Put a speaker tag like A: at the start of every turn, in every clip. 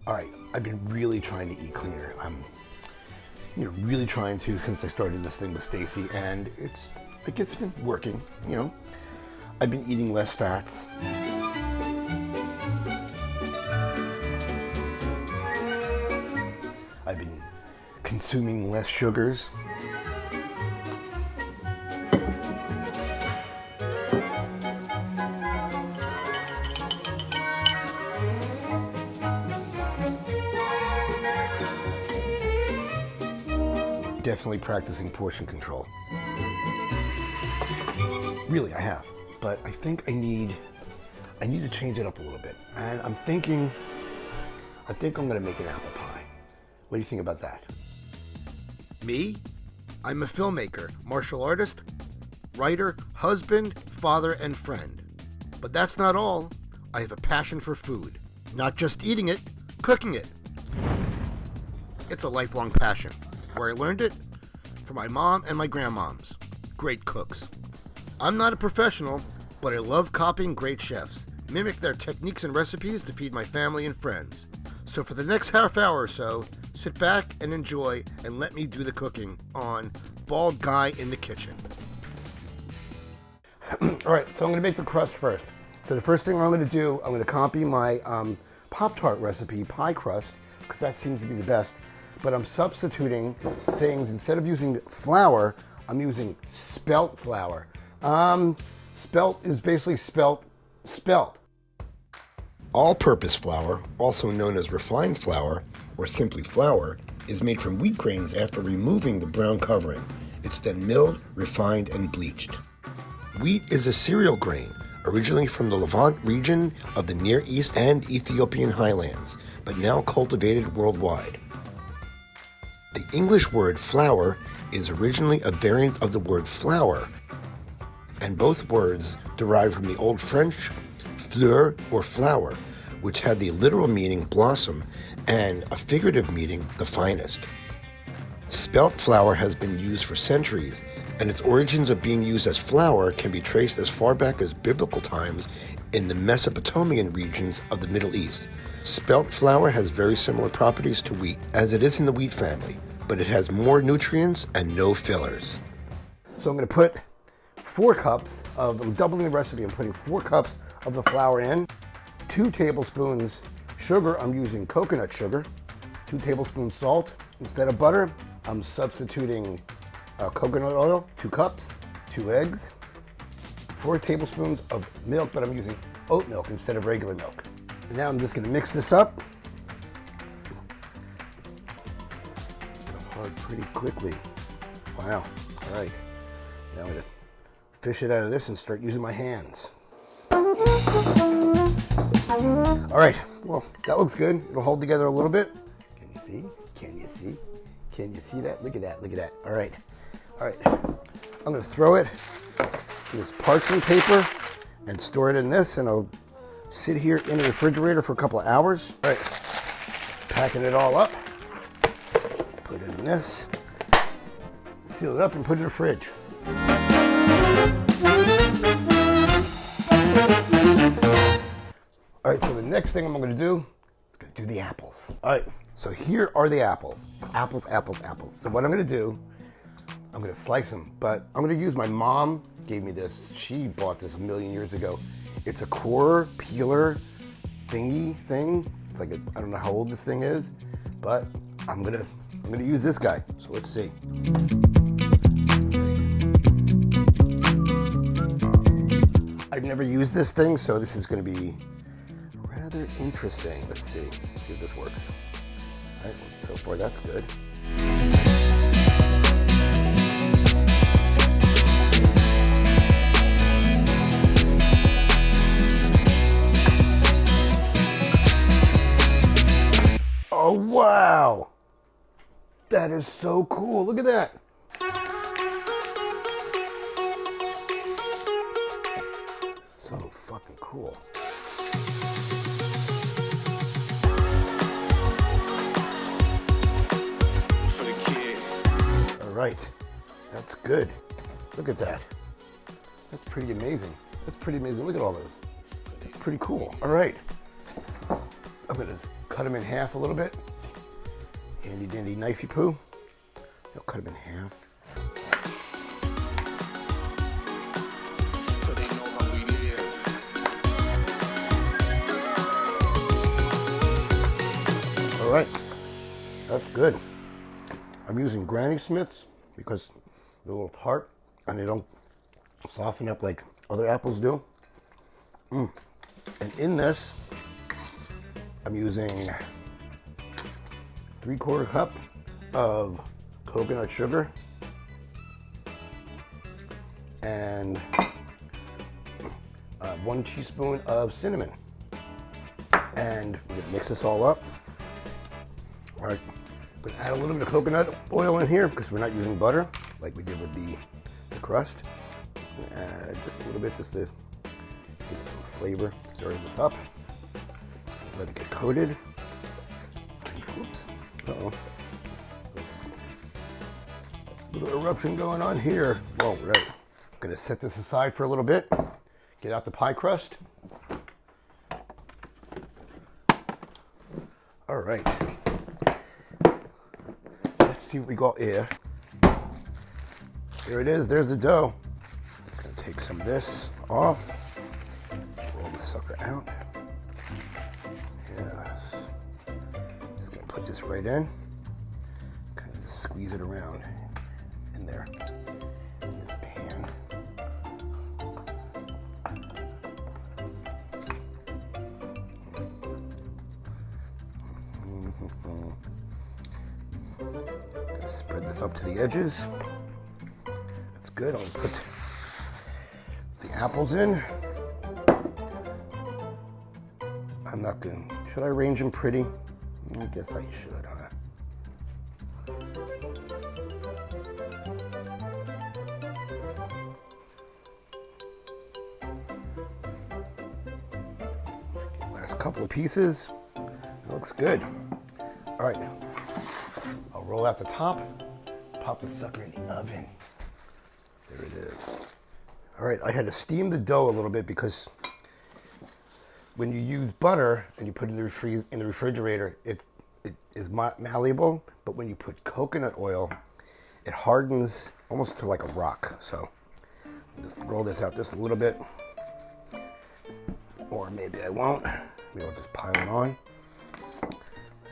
A: All right, I've been really trying to eat cleaner. I'm really trying to since I started this thing with Stacy, and it's been working, I've been eating less fats. I've been consuming less sugars. Definitely practicing portion control. Really, I have. But I think I need to change it up a little bit. And I think I'm gonna make an apple pie. What do you think about that? Me? I'm a filmmaker, martial artist, writer, husband, father, and friend. But that's not all. I have a passion for food. Not just eating it, cooking it. It's a lifelong passion. Where I learned it? From my mom and my grandmoms. Great cooks. I'm not a professional, but I love copying great chefs, mimic their techniques and recipes to feed my family and friends. So for the next half hour or so, sit back and enjoy and let me do the cooking on Bald Guy in the Kitchen. Alright, so I'm going to make the crust first. So the first thing I'm going to do, I'm going to copy my Pop-Tart recipe, pie crust, because that seems to be the best. But I'm substituting things. Instead of using flour, I'm using spelt flour. Spelt is basically spelt. All-purpose flour, also known as refined flour, or simply flour, is made from wheat grains after removing the brown covering. It's then milled, refined, and bleached. Wheat is a cereal grain, originally from the Levant region of the Near East and Ethiopian highlands, but now cultivated worldwide. The English word flour is originally a variant of the word flour, and both words derive from the Old French fleur or flower, which had the literal meaning blossom and a figurative meaning the finest. Spelt flour has been used for centuries, and its origins of being used as flour can be traced as far back as biblical times in the Mesopotamian regions of the Middle East. Spelt flour has very similar properties to wheat, as it is in the wheat family, but it has more nutrients and no fillers. So I'm going to put 4 cups of, I'm doubling the recipe, I'm putting 4 cups of the flour in, 2 tablespoons sugar, I'm using coconut sugar, 2 tablespoons salt. Instead of butter, I'm substituting coconut oil, 2 cups, 2 eggs, 4 tablespoons of milk, but I'm using oat milk instead of regular milk. Now I'm just going to mix this up pretty quickly. Wow. All right. Now I'm going to fish it out of this and start using my hands. All right. Well, that looks good. It'll hold together a little bit. Can you see? Can you see? Can you see that? Look at that. Look at that. All right. All right. I'm going to throw it in this parchment paper and store it in this, and I'll sit here in the refrigerator for a couple of hours. All right, packing it all up, put it in this, seal it up, and put it in the fridge. All right, so the next thing I'm going to do is the apples. All right, so here are the apples. Apples. So what I'm going to do, I'm going to slice them, but I'm going to use my mom gave me this. She bought this a million years ago. It's a core peeler thingy thing. It's like I don't know how old this thing is, but I'm gonna use this guy. So let's see. I've never used this thing, so this is gonna be rather interesting. Let's see if this works. All right, so far that's good. Oh, wow. That is so cool. Look at that. So fucking cool. For the kid. All right. That's good. Look at that. That's pretty amazing. That's pretty amazing. Look at all those. That's pretty cool. All right. I'm going to cut them in half a little bit. Handy dandy knifey poo. I'll cut them in half. All right, that's good. I'm using Granny Smiths because they're a little tart and they don't soften up like other apples do. And in this, I'm using 3/4 cup of coconut sugar and 1 teaspoon of cinnamon. And we're gonna mix this all up. All right, we're gonna add a little bit of coconut oil in here because we're not using butter like we did with the crust. Just gonna add just a little bit just to give it some flavor. Stir this up. Let it get coated. Oops. Uh-oh. A little eruption going on here. Whoa, right. I'm gonna set this aside for a little bit. Get out the pie crust. All right. Let's see what we got here. Here it is. There's the dough. I'm gonna take some of this off. Roll the sucker out. Yes. Just gonna put this right in. Kind of just squeeze it around in there in this pan. Gonna spread this up to the edges. That's good. I'll put the apples in. I'm not gonna. Should I arrange them pretty? I guess I should, huh? Last couple of pieces. That looks good. All right. I'll roll out the top. Pop the sucker in the oven. There it is. All right. I had to steam the dough a little bit because when you use butter and you put it in the refrigerator, it is malleable. But when you put coconut oil, it hardens almost to like a rock. So I'll just roll this out just a little bit, or maybe I won't. Maybe I'll just pile it on.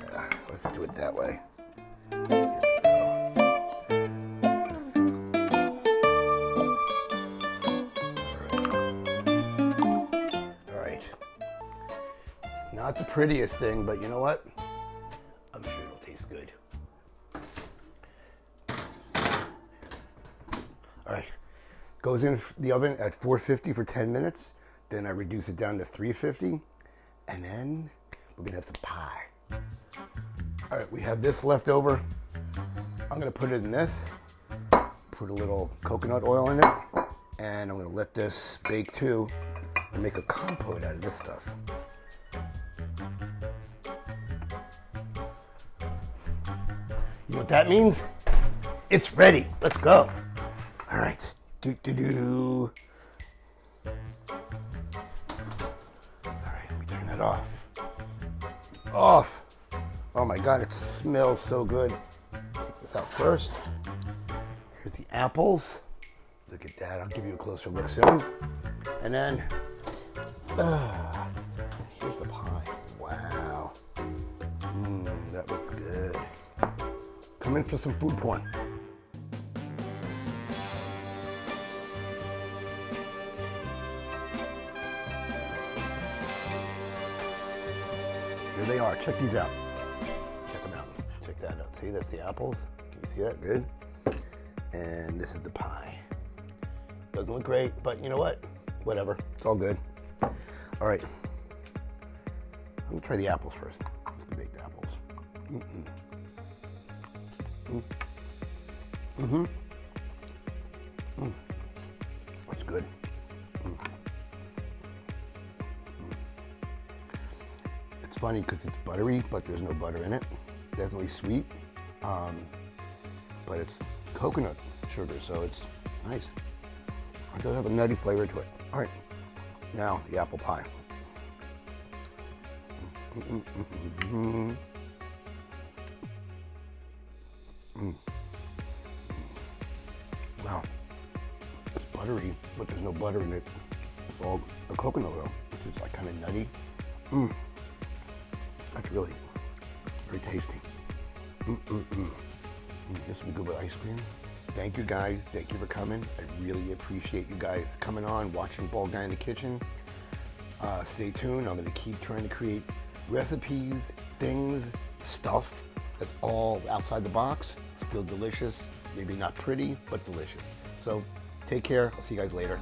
A: Yeah, let's do it that way. Not the prettiest thing, but you know what? I'm sure it'll taste good. All right, goes in the oven at 450 for 10 minutes. Then I reduce it down to 350, and then we're gonna have some pie. All right, we have this left over. I'm gonna put it in this, put a little coconut oil in it, and I'm gonna let this bake too and make a compote out of this stuff. You know what that means? It's ready. Let's go. All right. Do. All right, let me turn that off. Off. Oh my God, it smells so good. Take this out first. Here's the apples. Look at that. I'll give you a closer look soon. And then, here's the pie. Wow. That looks good. Come in for some food porn. Here they are. Check these out. Check them out. Check that out. See, that's the apples. Can you see that? Good. And this is the pie. Doesn't look great, but you know what? Whatever. It's all good. All right. I'm gonna try the apples first. Let's bake the apples. That's good. It's funny because it's buttery, but there's no butter in it. Definitely sweet, but it's coconut sugar, so it's nice. It does have a nutty flavor to it. All right, now the apple pie. Wow, it's buttery, but there's no butter in it. It's all the coconut oil, which is like kind of nutty. That's really very tasty. This will be good with ice cream. Thank you guys. Thank you for coming. I really appreciate you guys coming on, watching Bald Guy in the Kitchen. Stay tuned. I'm going to keep trying to create recipes, things, stuff that's all outside the box, still delicious, maybe not pretty, but delicious. So take care. I'll see you guys later.